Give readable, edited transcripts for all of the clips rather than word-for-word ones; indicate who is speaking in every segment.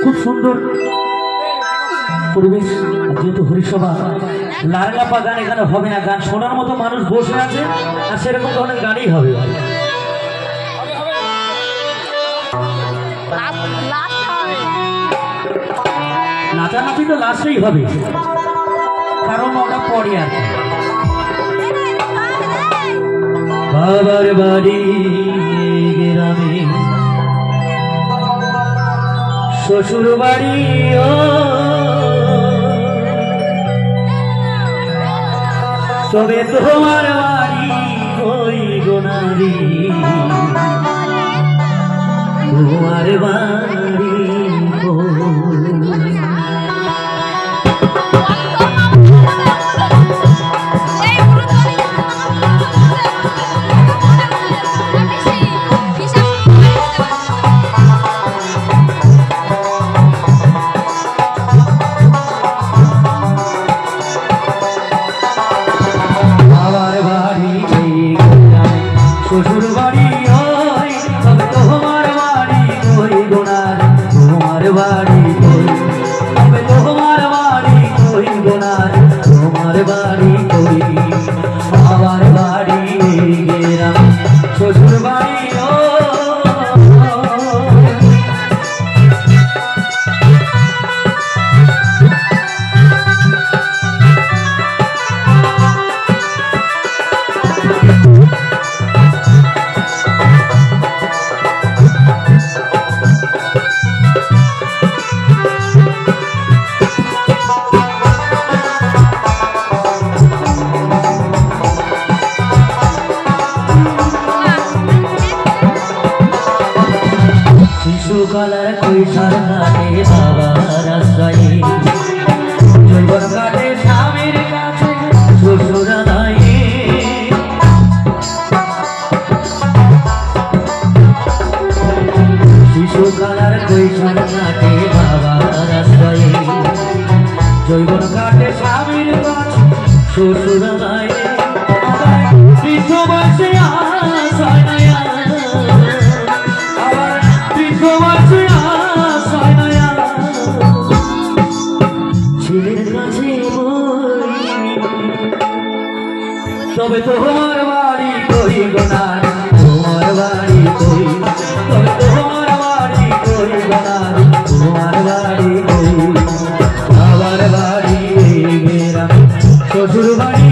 Speaker 1: খুব সুন্দর পরিবেশ। যেহেতু হরিসভা লারলাপা গান এখানে হবে না, গান শোনার মতো মানুষ বসে আছে আর সেরকম ধরনের গানই হবে। নাচানাচি তো লাস্টেই হবে, কারণ ওটা পরে আর বাবার বাড়ি গ্রামে শ্বশুর বাড়ি তবে তোমার বাড়ি ওই গোনারি তোমার বাড়ি শ্বশুর বাড়ি ওই তবে তোমার বাড়ি ওই গোনার তোমার বাড়ি ওই তবে তোমার বাড়ি ওই গোনার তোমার বাড়ি ওই বাবার বাড়ি গেলাম শ্বশুর বাড়ি শিশুকালার কৈশোর কাটে বাবার আশ্রয়ে যৌবন কাটে স্বামীর কাছে শ্বশুরালয়ে শিশুকালার কৈশোর কাটে বাবার আশ্রয়ে যৌবন কাটে স্বামীর কাছে শ্বশুরালয়ে বৃদ্ধ বয়সে আশায় নয়া ছেলের কাছে তবে তোমার বাড়ি কই গোনার তোমার বাড়ি কই তবে তোমার বাড়ি কই গোনার তোমার বাড়ি কই বাবার বাড়ি গেলাম শ্বশুর বাড়ি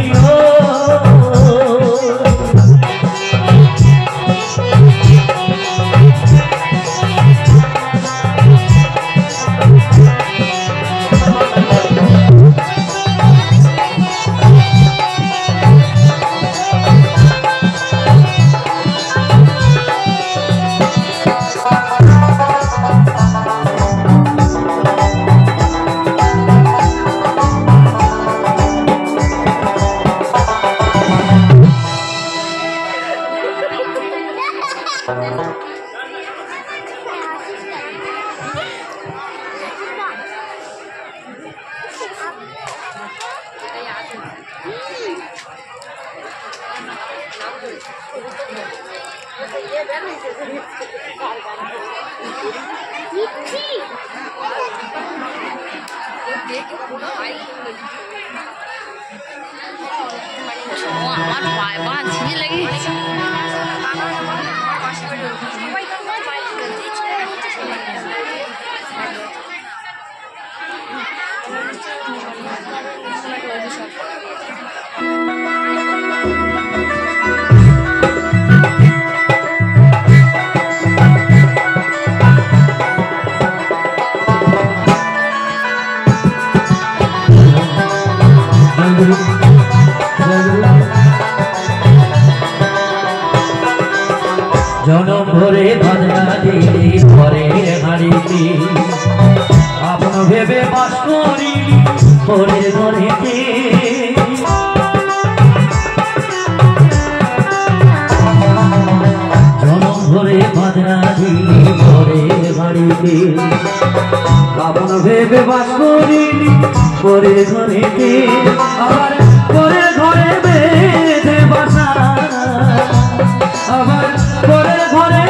Speaker 1: জনম ভরে বাজনা দিলি ঘরের হাড়িতে আপন ভেবে বাস করি ঘরের ঘরেতে জনম ভরে বাজনা দিলি ঘরের হাড়িতে আপন ভেবে বাস করি ঘরের ঘরেতে আবার ঘরের ঘরে বেঁধে বাসা আবার ঘরে ঘরে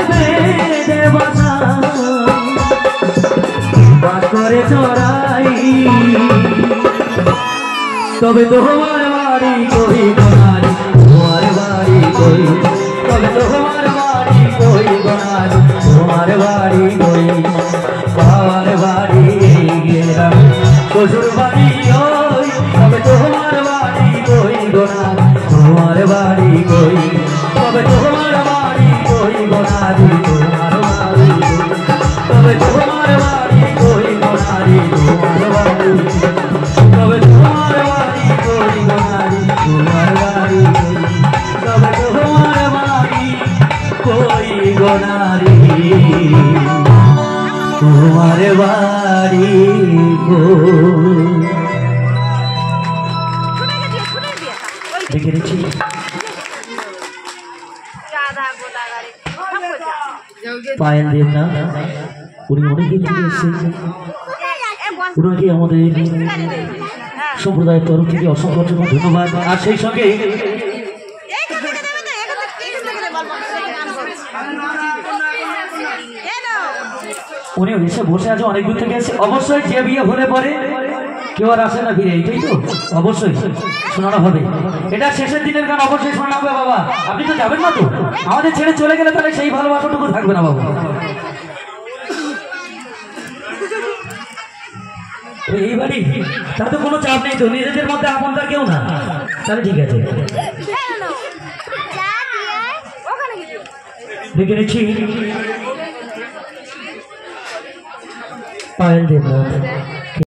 Speaker 1: তবে তোমার বাড়ি কই গোনারি তোমার বাড়ি কই তবে তোমার বাড়ি কই গোনারি তোমার বাড়ি কই বাবার বাড়ি গেলাম শ্বশুর বাড়ি ওই তবে তোমার বাড়ি কই গোনারি তোমার বাড়ি কই তবে তোমার বাড়ি কই গোনারি তোমার বাড়ি তবে তোমার বাড়ি কই গোনারি তোমার বাড়ি তবে তোমার বাড়ি কই গোনারি তোমার বাড়ি তবে তোমার বাড়ি কই গোনারি তোমার বাড়ি দেখে নিচ্ছি পায়েল দেব না উনি অনেকদিন থেকে এসেছেন ওনাকে আমাদের সম্প্রদায়ের তরফ থেকে অসংখ্য অসংখ্য ধন্যবাদ আর সেই সঙ্গে উনি এসে বসে আছে অনেক দূর থেকে এসে অবশ্যই যে বিয়ে হলে পরে কেউ আর আসে না ফিরে এইটাই তো অবশ্যই শোনানো হবে এটা শেষের দিনের গান অবশ্যই শোনানো হবে বাবা আপনি তো যাবেন না তো আমাদের ছেড়ে চলে গেলে তাহলে সেই ভালোবাসাটুকু থাকবে না বাবা এই বাড়ি তার তো কোনো চাপ নেই তো নিজেদের মধ্যে আপনটা কেউ না তাহলে ঠিক আছে দেখে নিচ্ছি পায়েল দেবনাথ